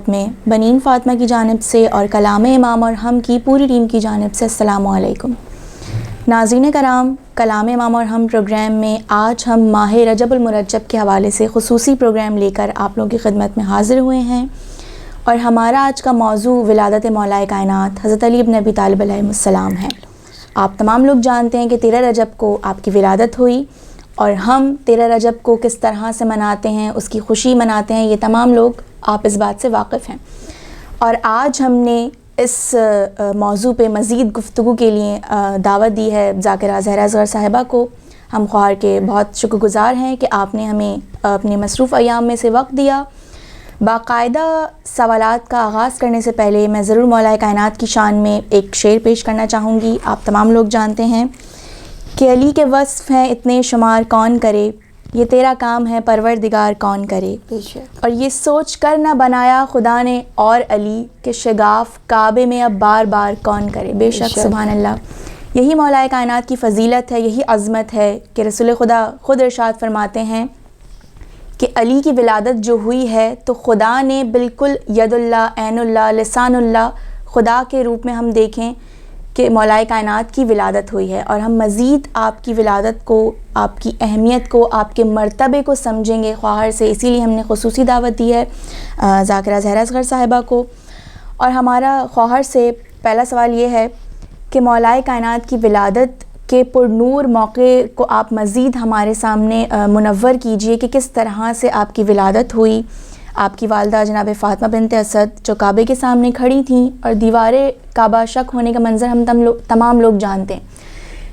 میں بنین فاطمہ کی جانب سے اور کلام امام اور ہم کی پوری ٹیم کی جانب سے السلام علیکم۔ ناظرین کرام، کلام امام اور ہم پروگرام میں آج ہم ماہ رجب المرجب کے حوالے سے خصوصی پروگرام لے کر آپ لوگوں کی خدمت میں حاضر ہوئے ہیں، اور ہمارا آج کا موضوع ولادت مولا کائنات حضرت علی بن ابی طالب علیہ السلام ہے۔ آپ تمام لوگ جانتے ہیں کہ 13 رجب کو آپ کی ولادت ہوئی، اور ہم 13 رجب کو کس طرح سے مناتے ہیں، اس کی خوشی مناتے ہیں، یہ تمام لوگ آپ اس بات سے واقف ہیں۔ اور آج ہم نے اس موضوع پہ مزید گفتگو کے لیے دعوت دی ہے ذاکرہ زہرا اصغر صاحبہ کو۔ ہم خواہر کے بہت شکر گزار ہیں کہ آپ نے ہمیں اپنے مصروف ایام میں سے وقت دیا۔ باقاعدہ سوالات کا آغاز کرنے سے پہلے میں ضرور مولا کائنات کی شان میں ایک شعر پیش کرنا چاہوں گی۔ آپ تمام لوگ جانتے ہیں کہ علی کے وصف ہیں اتنے شمار کون کرے، یہ تیرا کام ہے پروردگار کون کرے، اور یہ سوچ کر نہ بنایا خدا نے اور علی کہ شگاف کعبے میں اب بار بار کون کرے۔ بے شک سبحان اللہ، یہی مولا کائنات کی فضیلت ہے، یہی عظمت ہے کہ رسول خدا خود ارشاد فرماتے ہیں کہ علی کی ولادت جو ہوئی ہے تو خدا نے بالکل ید اللہ، عین اللہ، لسان اللہ، خدا کے روپ میں ہم دیکھیں کہ مولا کائنات کی ولادت ہوئی ہے، اور ہم مزید آپ کی ولادت کو، آپ کی اہمیت کو، آپ کے مرتبے کو سمجھیں گے خواہر سے، اسی لیے ہم نے خصوصی دعوت دی ہے ذاکرہ زہرا اصغر صاحبہ کو۔ اور ہمارا خواہر سے پہلا سوال یہ ہے کہ مولا کائنات کی ولادت کے پر نور موقع کو آپ مزید ہمارے سامنے منور کیجئے کہ کس طرح سے آپ کی ولادت ہوئی۔ آپ کی والدہ جناب فاطمہ بنت اسد جو کعبے کے سامنے کھڑی تھیں، اور دیوار کعبہ شق ہونے کا منظر ہم تمام لوگ جانتے ہیں،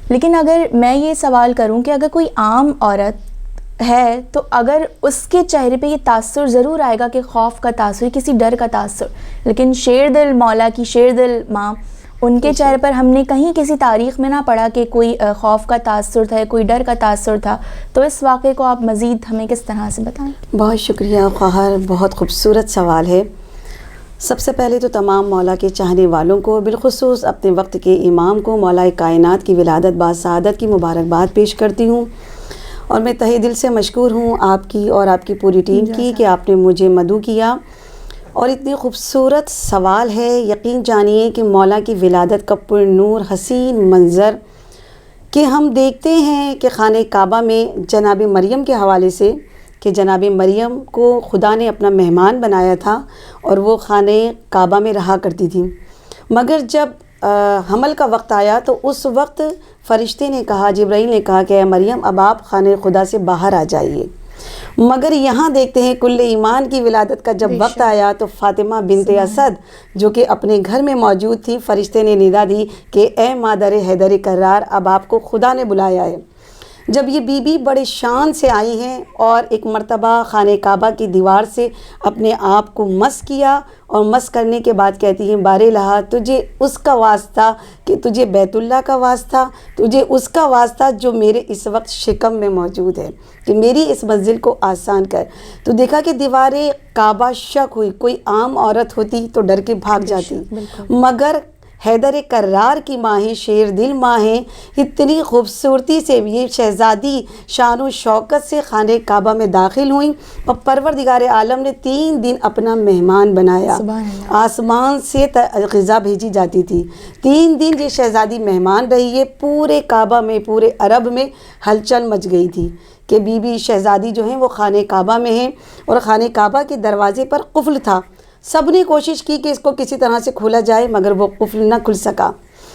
لیکن اگر میں یہ سوال کروں کہ اگر کوئی عام عورت ہے تو اگر اس کے چہرے پہ یہ تاثر ضرور آئے گا کہ خوف کا تاثر، کسی ڈر کا تاثر، لیکن شیر دل مولا کی شیر دل ماں، ان کے چہرے پر ہم نے کہیں کسی تاریخ میں نہ پڑھا کہ کوئی خوف کا تاثر تھا، کوئی ڈر کا تاثر تھا، تو اس واقعے کو آپ مزید ہمیں کس طرح سے بتائیں؟ بہت شکریہ خواہر، بہت خوبصورت سوال ہے۔ سب سے پہلے تو تمام مولا کے چاہنے والوں کو، بالخصوص اپنے وقت کے امام کو مولا کائنات کی ولادت باسعادت کی مبارکباد پیش کرتی ہوں، اور میں تہہ دل سے مشکور ہوں آپ کی اور آپ کی پوری ٹیم کی کہ آپ نے مجھے مدعو کیا، اور اتنی خوبصورت سوال ہے۔ یقین جانیے کہ مولا کی ولادت کا پر نور حسین منظر کہ ہم دیکھتے ہیں کہ خانہ کعبہ میں جناب مریم کے حوالے سے کہ جناب مریم کو خدا نے اپنا مہمان بنایا تھا، اور وہ خانہ کعبہ میں رہا کرتی تھیں، مگر جب حمل کا وقت آیا تو اس وقت فرشتے نے کہا، جبرائیل نے کہا کہ اے مریم اب آپ خانہ خدا سے باہر آ جائیے۔ مگر یہاں دیکھتے ہیں کل ایمان کی ولادت کا جب وقت آیا تو فاطمہ بنت اسد جو کہ اپنے گھر میں موجود تھی، فرشتے نے ندا دی کہ اے مادر حیدر کرار اب آپ کو خدا نے بلایا ہے۔ جب یہ بی بی بڑے شان سے آئی ہیں اور ایک مرتبہ خانہ کعبہ کی دیوار سے اپنے آپ کو مس کیا، اور مس کرنے کے بعد کہتی ہیں بارے لہا تجھے اس کا واسطہ کہ تجھے بیت اللہ کا واسطہ، تجھے اس کا واسطہ جو میرے اس وقت شکم میں موجود ہے، کہ میری اس منزل کو آسان کر۔ تو دیکھا کہ دیوار کعبہ شک ہوئی، کوئی عام عورت ہوتی تو ڈر کے بھاگ جاتی، مگر حیدر کرار کی ماں ہیں، شیر دل ماں ہیں، اتنی خوبصورتی سے یہ شہزادی شان و شوکت سے خانہ کعبہ میں داخل ہوئیں، اور پروردگار عالم نے 3 دن اپنا مہمان بنایا۔ آسمان سے غذا بھیجی جاتی تھی، 3 دن یہ شہزادی مہمان رہی ہے۔ پورے کعبہ میں، پورے عرب میں ہلچل مچ گئی تھی کہ بی بی شہزادی جو ہیں وہ خانہ کعبہ میں ہیں، اور خانہ کعبہ کے دروازے پر قفل تھا۔ سب نے کوشش کی کہ اس کو کسی طرح سے کھولا جائے، مگر وہ قفل نہ کھل سکا،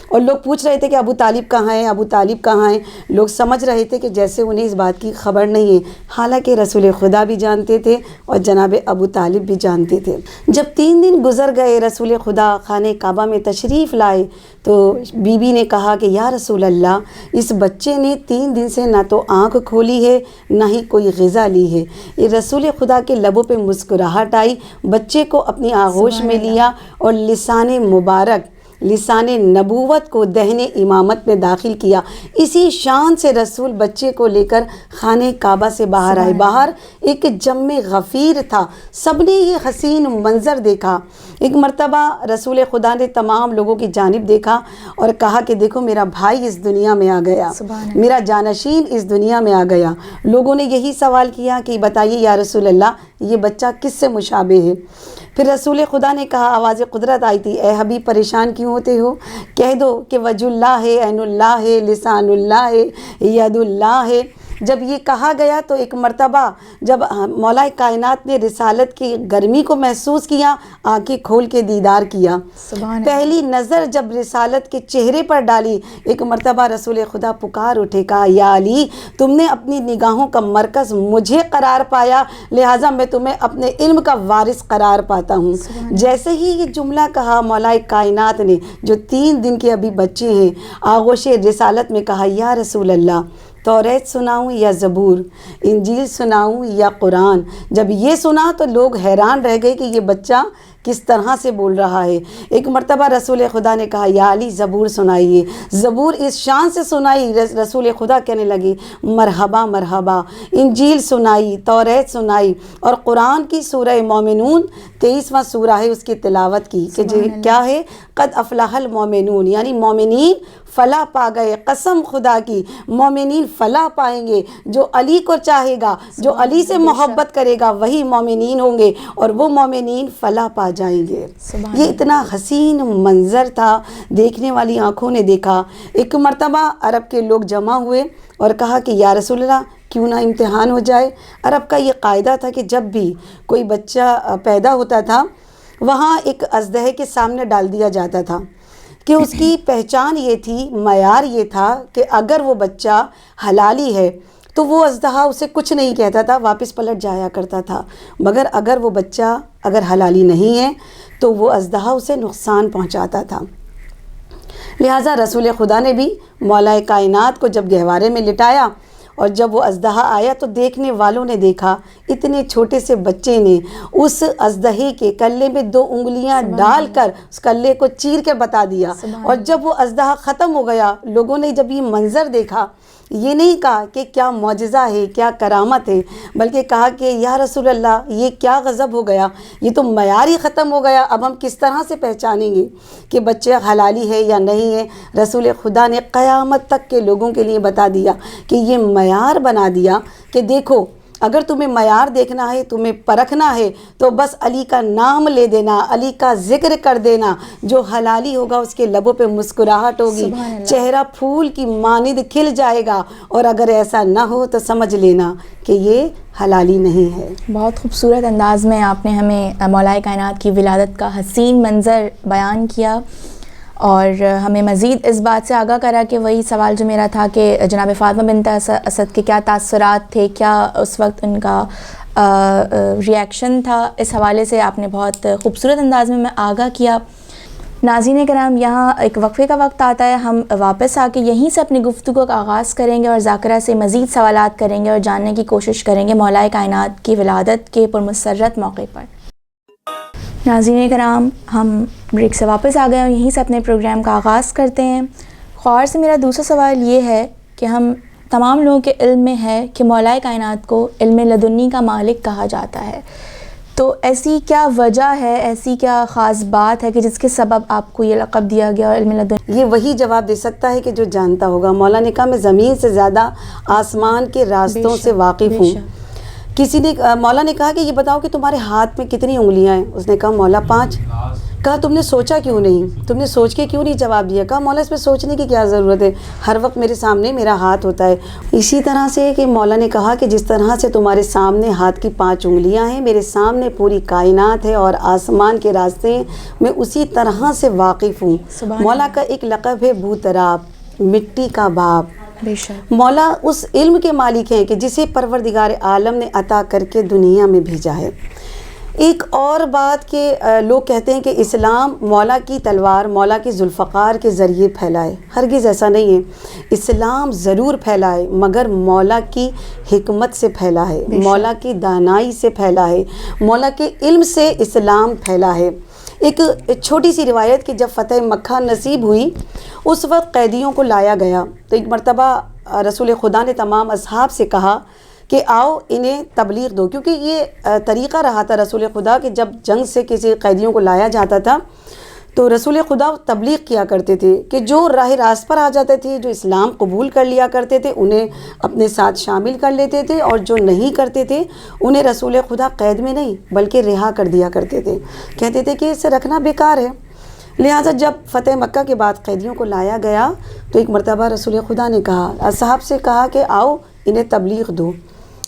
اور لوگ پوچھ رہے تھے کہ ابو طالب کہاں ہیں، ابو طالب کہاں ہیں۔ لوگ سمجھ رہے تھے کہ جیسے انہیں اس بات کی خبر نہیں ہے، حالانکہ رسول خدا بھی جانتے تھے اور جناب ابو طالب بھی جانتے تھے۔ جب 3 دن گزر گئے، رسول خدا خانہ کعبہ میں تشریف لائے تو بی بی نے کہا کہ یا رسول اللہ، اس بچے نے 3 دن سے نہ تو آنکھ کھولی ہے نہ ہی کوئی غذا لی ہے۔ یہ رسول خدا کے لبوں پہ مسکراہٹ آئی، بچے کو اپنی آغوش میں لیا، اور لسان مبارک، لسان نبوت کو دہن امامت میں داخل کیا۔ اسی شان سے رسول بچے کو لے کر خانہ کعبہ سے باہر آئے۔ باہر ایک جم غفیر تھا، سب نے یہ حسین منظر دیکھا۔ ایک مرتبہ رسول خدا نے تمام لوگوں کی جانب دیکھا اور کہا کہ دیکھو میرا بھائی اس دنیا میں آ گیا، میرا جانشین اس دنیا میں آ گیا۔ لوگوں نے یہی سوال کیا کہ بتائیے یا رسول اللہ یہ بچہ کس سے مشابہ ہے؟ پھر رسول خدا نے کہا، آواز قدرت آئی تھی، اے حبیب پریشان کیوں ہوتے ہو؟ کہہ دو کہ وجہ اللہ ہے، عین اللہ ہے، لسان اللہ ہے، ید اللہ ہے۔ جب یہ کہا گیا تو ایک مرتبہ جب مولا کائنات نے رسالت کی گرمی کو محسوس کیا، آنکھیں کھول کے دیدار کیا، پہلی نظر جب رسالت کے چہرے پر ڈالی، ایک مرتبہ رسول خدا پکار اٹھے، کہا یا علی تم نے اپنی نگاہوں کا مرکز مجھے قرار پایا، لہٰذا میں تمہیں اپنے علم کا وارث قرار پاتا ہوں۔ جیسے ہی یہ جملہ کہا، مولا کائنات نے جو 3 دن کے ابھی بچے ہیں، آغوش رسالت میں کہا، یا رسول اللہ توریت سناؤں یا زبور، انجیل سناؤں یا قرآن؟ جب یہ سنا تو لوگ حیران رہ گئے کہ یہ بچہ کس طرح سے بول رہا ہے۔ ایک مرتبہ رسول خدا نے کہا، یا علی زبور سنائیے۔ زبور اس شان سے سنائی، رسول خدا کہنے لگی، مرحبا مرحبا۔ انجیل سنائی، توریت سنائی، اور قرآن کی سورہ مومنون 23واں سورہ ہے، اس کی تلاوت کی کہ کیا ہے، قد افلح المومنون، یعنی مومنین فلاح پا گئے۔ قسم خدا کی، مومنین فلاح پائیں گے، جو علی کو چاہے گا، جو علی سے محبت کرے گا وہی مومنین ہوں گے، اور وہ مومنین فلاح پا جائیں گے۔ یہ اتنا حسین منظر تھا، دیکھنے والی آنکھوں نے دیکھا۔ ایک مرتبہ عرب کے لوگ جمع ہوئے اور کہا کہ یا رسول اللہ کیوں نہ امتحان ہو جائے۔ عرب کا یہ قاعدہ تھا کہ جب بھی کوئی بچہ پیدا ہوتا تھا وہاں ایک اژدہے کے سامنے ڈال دیا جاتا تھا کہ اس کی پہچان یہ تھی، معیار یہ تھا کہ اگر وہ بچہ حلالی ہے تو وہ اژدہا اسے کچھ نہیں کہتا تھا، واپس پلٹ جایا کرتا تھا، مگر اگر وہ بچہ اگر حلالی نہیں ہے تو وہ اژدہا اسے نقصان پہنچاتا تھا۔ لہٰذا رسول خدا نے بھی مولا کائنات کو جب گہوارے میں لٹایا اور جب وہ اژدہا آیا تو دیکھنے والوں نے دیکھا اتنے چھوٹے سے بچے نے اس اژدہے کے کلے میں 2 انگلیاں ڈال کر اس کلے کو چیر کے بتا دیا، اور جب وہ اژدہا ختم ہو گیا، لوگوں نے جب یہ منظر دیکھا، یہ نہیں کہا کہ کیا معجزہ ہے، کیا کرامت ہے، بلکہ کہا کہ یا رسول اللہ یہ کیا غضب ہو گیا، یہ تو معیار ہی ختم ہو گیا، اب ہم کس طرح سے پہچانیں گے کہ بچے حلالی ہے یا نہیں ہے؟ رسول خدا نے قیامت تک کے لوگوں کے لیے بتا دیا کہ یہ معیار بنا دیا کہ دیکھو اگر تمہیں معیار دیکھنا ہے، تمہیں پرکھنا ہے تو بس علی کا نام لے دینا، علی کا ذکر کر دینا، جو حلالی ہوگا اس کے لبوں پہ مسکراہٹ ہوگی، چہرہ پھول کی مانند کھل جائے گا، اور اگر ایسا نہ ہو تو سمجھ لینا کہ یہ حلالی نہیں ہے۔ بہت خوبصورت انداز میں آپ نے ہمیں مولا کائنات کی ولادت کا حسین منظر بیان کیا، اور ہمیں مزید اس بات سے آگاہ کرا کہ وہی سوال جو میرا تھا کہ جناب فاطمہ بنت اسد کے کیا تاثرات تھے، کیا اس وقت ان کا ریاکشن تھا، اس حوالے سے آپ نے بہت خوبصورت انداز میں آگاہ کیا۔ ناظرین کرام، یہاں ایک وقفے کا وقت آتا ہے، ہم واپس آ کے یہیں سے اپنی گفتگو کا آغاز کریں گے اور ذاکرہ سے مزید سوالات کریں گے اور جاننے کی کوشش کریں گے مولا کائنات کی ولادت کے پرمسرت موقع پر۔ ناظرین کرام، ہم بریک سے واپس آ گئے اور یہیں سے اپنے پروگرام کا آغاز کرتے ہیں۔ خواہر سے میرا دوسرا سوال یہ ہے کہ ہم تمام لوگوں کے علم میں ہے کہ مولا کائنات کو علم لدنی کا مالک کہا جاتا ہے، تو ایسی کیا وجہ ہے، ایسی کیا خاص بات ہے کہ جس کے سبب آپ کو یہ لقب دیا گیا علم لدنی؟ یہ وہی جواب دے سکتا ہے کہ جو جانتا ہوگا۔ مولا نے کہا میں زمین سے زیادہ آسمان کے راستوں سے واقف ہوں۔ کسی نے مولا نے کہا کہ یہ بتاؤ کہ تمہارے ہاتھ میں کتنی انگلیاں ہیں؟ اس نے کہا مولا 5۔ کہا تم نے سوچا کیوں نہیں، تم نے سوچ کے کیوں نہیں جواب دیا؟ کہا مولا اس پہ سوچنے کی کیا ضرورت ہے، ہر وقت میرے سامنے میرا ہاتھ ہوتا ہے۔ اسی طرح سے کہ مولا نے کہا کہ جس طرح سے تمہارے سامنے ہاتھ کی 5 انگلیاں ہیں، میرے سامنے پوری کائنات ہے اور آسمان کے راستے ہیں، میں اسی طرح سے واقف ہوں۔ مولا کا ایک لقب ہے بوتراب، مٹی کا باپ۔ مولا اس علم کے مالک ہیں کہ جسے پروردگار عالم نے عطا کر کے دنیا میں بھیجا ہے۔ ایک اور بات کہ لوگ کہتے ہیں کہ اسلام مولا کی تلوار، مولا کی ذوالفقار کے ذریعے پھیلائے، ہرگز ایسا نہیں ہے۔ اسلام ضرور پھیلائے مگر مولا کی حکمت سے پھیلا ہے، مولا کی دانائی سے پھیلا ہے، مولا کے علم سے اسلام پھیلا ہے۔ ایک چھوٹی سی روایت کہ جب فتح مکہ نصیب ہوئی اس وقت قیدیوں کو لایا گیا، تو ایک مرتبہ رسول خدا نے تمام اصحاب سے کہا کہ آؤ انہیں تبلیغ دو، کیونکہ یہ طریقہ رہا تھا رسول خدا کہ جب جنگ سے کسی قیدیوں کو لایا جاتا تھا تو رسول خدا تبلیغ کیا کرتے تھے کہ جو راہ راست پر آ جاتے تھے، جو اسلام قبول کر لیا کرتے تھے، انہیں اپنے ساتھ شامل کر لیتے تھے، اور جو نہیں کرتے تھے انہیں رسول خدا قید میں نہیں بلکہ رہا کر دیا کرتے تھے، کہتے تھے کہ اسے رکھنا بیکار ہے۔ لہٰذا جب فتح مکہ کے بعد قیدیوں کو لایا گیا تو ایک مرتبہ رسول خدا نے کہا، اصحاب سے کہا کہ آؤ انہیں تبلیغ دو۔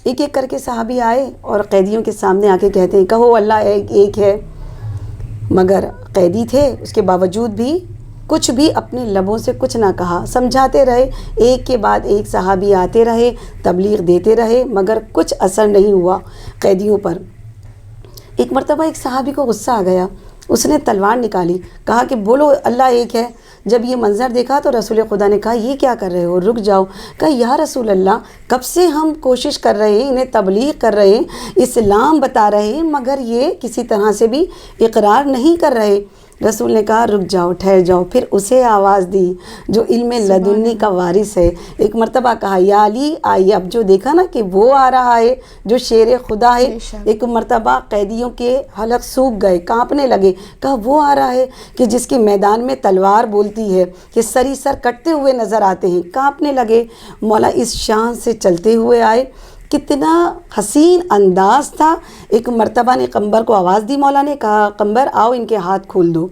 ایک ایک کر کے صحابی آئے اور قیدیوں کے سامنے آ کے کہتے ہیں، کہو اللہ ایک ہے۔ مگر قیدی تھے، اس کے باوجود بھی کچھ بھی اپنے لبوں سے کچھ نہ کہا، سمجھاتے رہے، ایک کے بعد ایک صحابی آتے رہے، تبلیغ دیتے رہے، مگر کچھ اثر نہیں ہوا قیدیوں پر۔ ایک مرتبہ ایک صحابی کو غصہ آ گیا، اس نے تلوار نکالی، کہا کہ بولو اللہ ایک ہے۔ جب یہ منظر دیکھا تو رسول خدا نے کہا، یہ کیا کر رہے ہو، رک جاؤ۔ کہا یا رسول اللہ، کب سے ہم کوشش کر رہے ہیں، انہیں تبلیغ کر رہے ہیں، اسلام بتا رہے ہیں، مگر یہ کسی طرح سے بھی اقرار نہیں کر رہے۔ رسول نے کہا رک جاؤ، ٹھہر جاؤ۔ پھر اسے آواز دی جو علم لدنی کا وارث ہے، ایک مرتبہ کہا یا علی آئیے۔ اب جو دیکھا نا کہ وہ آ رہا ہے جو شیر خدا ہے، ایک مرتبہ قیدیوں کے حلق سوکھ گئے، کانپنے لگے، کہا وہ آ رہا ہے کہ جس کے میدان میں تلوار بولتی ہے، کہ سری سر کٹتے ہوئے نظر آتے ہیں، کانپنے لگے۔ مولا اس شان سے چلتے ہوئے آئے، کتنا حسین انداز تھا۔ ایک مرتبہ نے قمبر کو آواز دی، مولا نے کہا قمبر آؤ ان کے ہاتھ کھول دو۔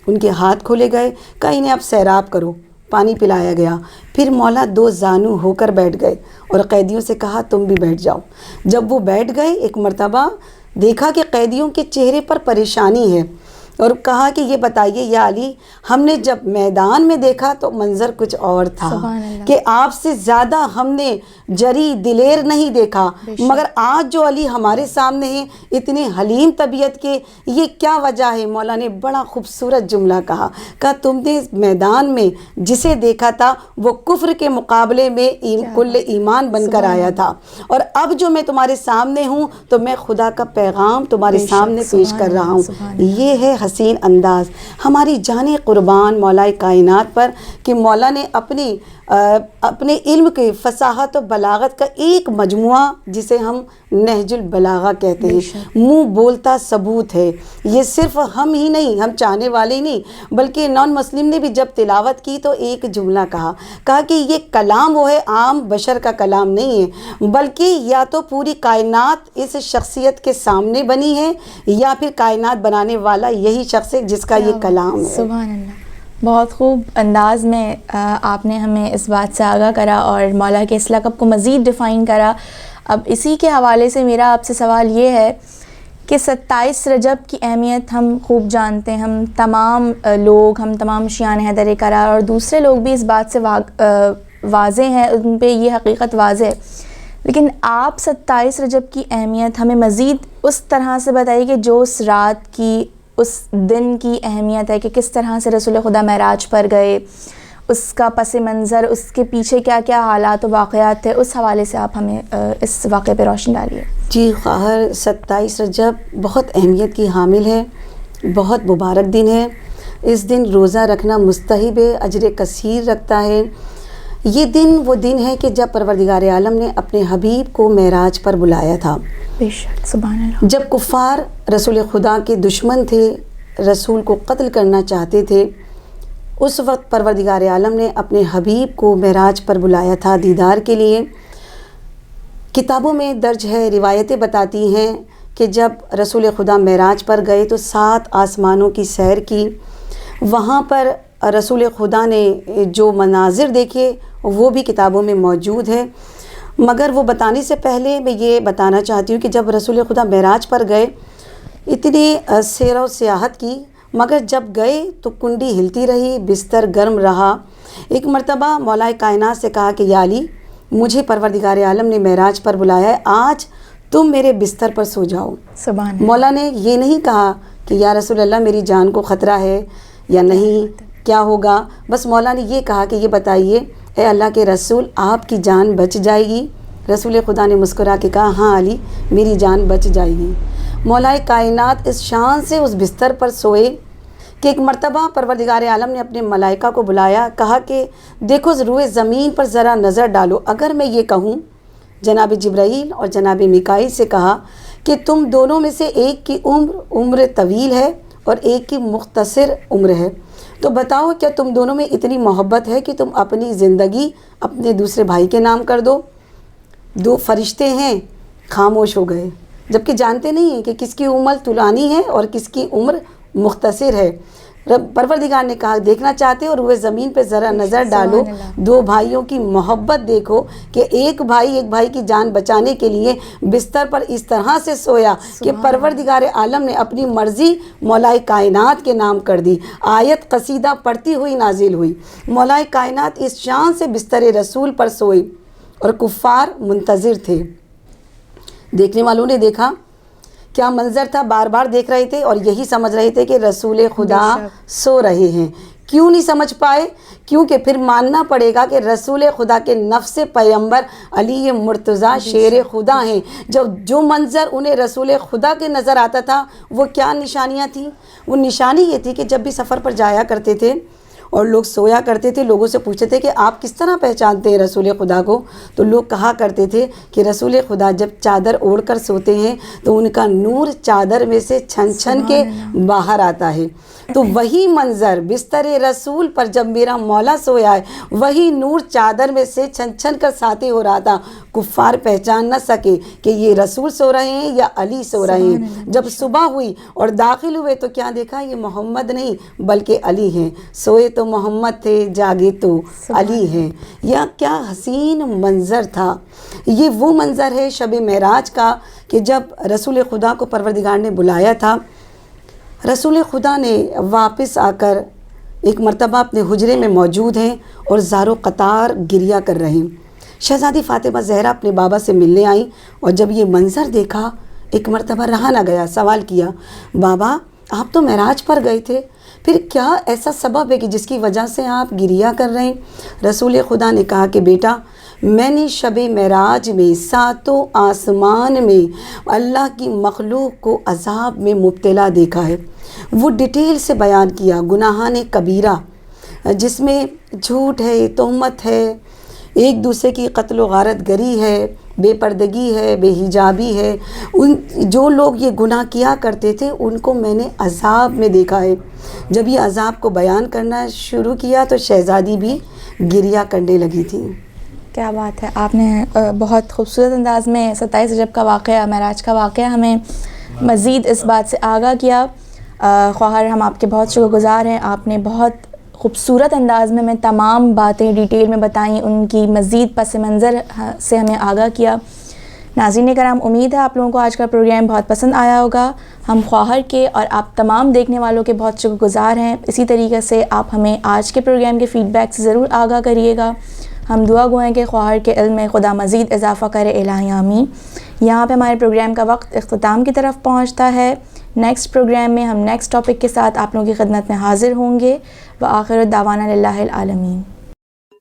ان کے ہاتھ کھولے گئے، کہا انہیں اب سیراب کرو، پانی پلایا گیا۔ پھر مولا دو زانو ہو کر بیٹھ گئے اور قیدیوں سے کہا تم بھی بیٹھ جاؤ۔ جب وہ بیٹھ گئے، ایک مرتبہ دیکھا کہ قیدیوں کے چہرے پر پریشانی ہے، اور کہا کہ یہ بتائیے یا علی، ہم نے جب میدان میں دیکھا تو منظر کچھ اور تھا، کہ آپ سے زیادہ ہم نے جری دلیر نہیں دیکھا، مگر آج جو علی ہمارے سامنے ہیں اتنے حلیم طبیعت کے، یہ کیا وجہ ہے؟ مولا نے بڑا خوبصورت جملہ کہا تم نے میدان میں جسے دیکھا تھا وہ کفر کے مقابلے میں کل ایمان بن کر آیا تھا، اور اب جو میں تمہارے سامنے ہوں تو میں خدا کا پیغام تمہارے سامنے پیش کر رہا ہوں۔ یہ ہے حسین انداز ہماری جان قربان مولا کائنات پر، کہ مولا نے اپنے علم کے فصاحت و بلاغت کا ایک مجموعہ، جسے ہم نہج البلاغہ کہتے ہیں، منہ بولتا ثبوت ہے۔ یہ صرف ہم ہی نہیں، ہم چاہنے والے ہی نہیں، بلکہ نان مسلم نے بھی جب تلاوت کی تو ایک جملہ کہا کہ یہ کلام وہ ہے، عام بشر کا کلام نہیں ہے، بلکہ یا تو پوری کائنات اس شخصیت کے سامنے بنی ہے، یا پھر کائنات بنانے والا یہی شخص ہے جس کا یہ کلام ہے۔ سبحان اللہ، بہت خوب انداز میں آپ نے ہمیں اس بات سے آگاہ کرا اور مولا کے اس لقب کو مزید ڈیفائن کرا۔ اب اسی کے حوالے سے میرا آپ سے سوال یہ ہے کہ 27 رجب کی اہمیت ہم خوب جانتے ہیں، ہم تمام لوگ، ہم تمام شیعان حیدر کرار اور دوسرے لوگ بھی اس بات سے واضح ہیں، ان پہ یہ حقیقت واضح ہے، لیکن آپ 27 رجب کی اہمیت ہمیں مزید اس طرح سے بتائیے کہ جو اس رات کی، اس دن کی اہمیت ہے، کہ کس طرح سے رسول خدا معراج پر گئے، اس کا پس منظر، اس کے پیچھے کیا کیا حالات و واقعات تھے، اس حوالے سے آپ ہمیں اس واقعے پہ روشنی ڈالیے۔ جی خواہر، 27 رجب بہت اہمیت کی حامل ہے، بہت مبارک دن ہے۔ اس دن روزہ رکھنا مستحب ہے، اجر کثیر رکھتا ہے۔ یہ دن وہ دن ہے کہ جب پروردگار عالم نے اپنے حبیب کو معراج پر بلایا تھا۔ بے شک، سبحان اللہ۔ جب کفار رسول خدا کے دشمن تھے، رسول کو قتل کرنا چاہتے تھے، اس وقت پروردگار عالم نے اپنے حبیب کو معراج پر بلایا تھا دیدار کے لیے۔ کتابوں میں درج ہے، روایتیں بتاتی ہیں کہ جب رسول خدا معراج پر گئے تو 7 آسمانوں کی سیر کی۔ وہاں پر رسول خدا نے جو مناظر دیکھے وہ بھی کتابوں میں موجود ہے، مگر وہ بتانے سے پہلے میں یہ بتانا چاہتی ہوں کہ جب رسول خدا معراج پر گئے، اتنی سیر و سیاحت کی، مگر جب گئے تو کنڈی ہلتی رہی، بستر گرم رہا۔ ایک مرتبہ مولا کائنات سے کہا کہ یا علی، مجھے پروردگار عالم نے معراج پر بلایا ہے، آج تم میرے بستر پر سو جاؤ۔ سبحان اللہ۔ مولا نے یہ نہیں کہا کہ یا رسول اللہ میری جان کو خطرہ ہے یا نہیں، کیا ہوگا، بس مولا نے یہ کہا کہ یہ بتائیے اے اللہ کے رسول، آپ کی جان بچ جائے گی؟ رسول خدا نے مسکرا کے کہا ہاں علی، میری جان بچ جائے گی۔ مولا کائنات اس شان سے اس بستر پر سوئے کہ ایک مرتبہ پروردگار عالم نے اپنے ملائکہ کو بلایا، کہا کہ دیکھو روئے زمین پر ذرا نظر ڈالو، اگر میں یہ کہوں، جناب جبرائیل اور جناب میکائیل سے کہا کہ تم دونوں میں سے ایک کی عمر طویل ہے اور ایک کی مختصر عمر ہے، تو بتاؤ کیا تم دونوں میں اتنی محبت ہے کہ تم اپنی زندگی اپنے دوسرے بھائی کے نام کر دو؟ دو فرشتے ہیں، خاموش ہو گئے، جبکہ جانتے نہیں ہیں کہ کس کی عمر طولانی ہے اور کس کی عمر مختصر ہے۔ پروردگار نے کہا دیکھنا چاہتے اور وہ زمین پہ ذرا نظر ڈالو، دو بھائیوں کی محبت دیکھو کہ ایک بھائی کی جان بچانے کے لیے بستر پر اس طرح سے سویا کہ پروردگار عالم نے اپنی مرضی مولا کائنات کے نام کر دی۔ آیت قصیدہ پڑھتی ہوئی نازل ہوئی، مولا کائنات اس شان سے بستر رسول پر سوئے اور کفار منتظر تھے۔ دیکھنے والوں نے دیکھا کیا منظر تھا، بار بار دیکھ رہے تھے اور یہی سمجھ رہے تھے کہ رسول خدا سو رہے ہیں۔ کیوں نہیں سمجھ پائے؟ کیونکہ پھر ماننا پڑے گا کہ رسول خدا کے نفس پیغمبر علی مرتضیٰ شیر خدا ہیں۔ جو منظر انہیں رسول خدا کے نظر آتا تھا وہ کیا نشانیاں تھیں؟ وہ نشانی یہ تھی کہ جب بھی سفر پر جایا کرتے تھے اور لوگ سویا کرتے تھے، لوگوں سے پوچھتے تھے کہ آپ کس طرح پہچانتے ہیں رسول خدا کو؟ تو لوگ کہا کرتے تھے کہ رسول خدا جب چادر اوڑھ کر سوتے ہیں تو ان کا نور چادر میں سے چھن چھن کے باہر آتا ہے۔ تو وہی منظر بستر رسول پر جب میرا مولا سویا ہے، وہی نور چادر میں سے چھن چھن کر ساطع ہو رہا تھا۔ کفار پہچان نہ سکے کہ یہ رسول سو رہے ہیں یا علی سو رہے ہیں۔ جب صبح ہوئی اور داخل ہوئے تو کیا دیکھا؟ یہ محمد نہیں بلکہ علی ہیں۔ سوئے تو محمد تھے، جاگے تو علی ہیں۔ یہ کیا حسین منظر تھا! یہ وہ منظر ہے شب معراج کا کہ جب رسول خدا کو پروردگار نے بلایا تھا، رسول خدا نے واپس آ کر ایک مرتبہ اپنے حجرے میں موجود ہیں اور زار و قطار گریہ کر رہے ہیں۔ شہزادی فاطمہ زہرا اپنے بابا سے ملنے آئیں اور جب یہ منظر دیکھا ایک مرتبہ رہا نہ گیا، سوال کیا، بابا آپ تو معراج پر گئے تھے، پھر کیا ایسا سبب ہے کہ جس کی وجہ سے آپ گریہ کر رہے ہیں؟ رسول خدا نے کہا کہ بیٹا میں نے شب معراج میں ساتوں آسمان میں اللہ کی مخلوق کو عذاب میں مبتلا دیکھا ہے۔ وہ ڈیٹیل سے بیان کیا، گناہان کبیرہ جس میں جھوٹ ہے، تہمت ہے، ایک دوسرے کی قتل و غارت گری ہے، بے پردگی ہے، بے حجابی ہے، جو لوگ یہ گناہ کیا کرتے تھے ان کو میں نے عذاب میں دیکھا ہے۔ جب یہ عذاب کو بیان کرنا شروع کیا تو شہزادی بھی گریہ کرنے لگی تھی۔ کیا بات ہے! آپ نے بہت خوبصورت انداز میں 27 رجب کا واقعہ، معراج کا واقعہ ہمیں مزید اس بات سے آگاہ کیا۔ خواہر ہم آپ کے بہت شکر گزار ہیں، آپ نے بہت خوبصورت انداز میں تمام باتیں ڈیٹیل میں بتائیں، ان کی مزید پس منظر سے ہمیں آگاہ کیا۔ ناظرین کرام، امید ہے آپ لوگوں کو آج کا پروگرام بہت پسند آیا ہوگا۔ ہم خواہر کے اور آپ تمام دیکھنے والوں کے بہت شکر گزار ہیں۔ اسی طریقے سے آپ ہمیں آج کے پروگرام کے فیڈ بیک سے ضرور آگاہ کریے گا۔ ہم دعا گو ہیں کہ خواہر کے علم میں خدا مزید اضافہ کرے، الہی آمین۔ یہاں پہ ہمارے پروگرام کا وقت اختتام کی طرف پہنچتا ہے۔ نیکسٹ پروگرام میں ہم نیکسٹ ٹاپک کے ساتھ آپ لوگوں کی خدمت میں حاضر ہوں گے۔ وآخر دعوانا للہ العالمین۔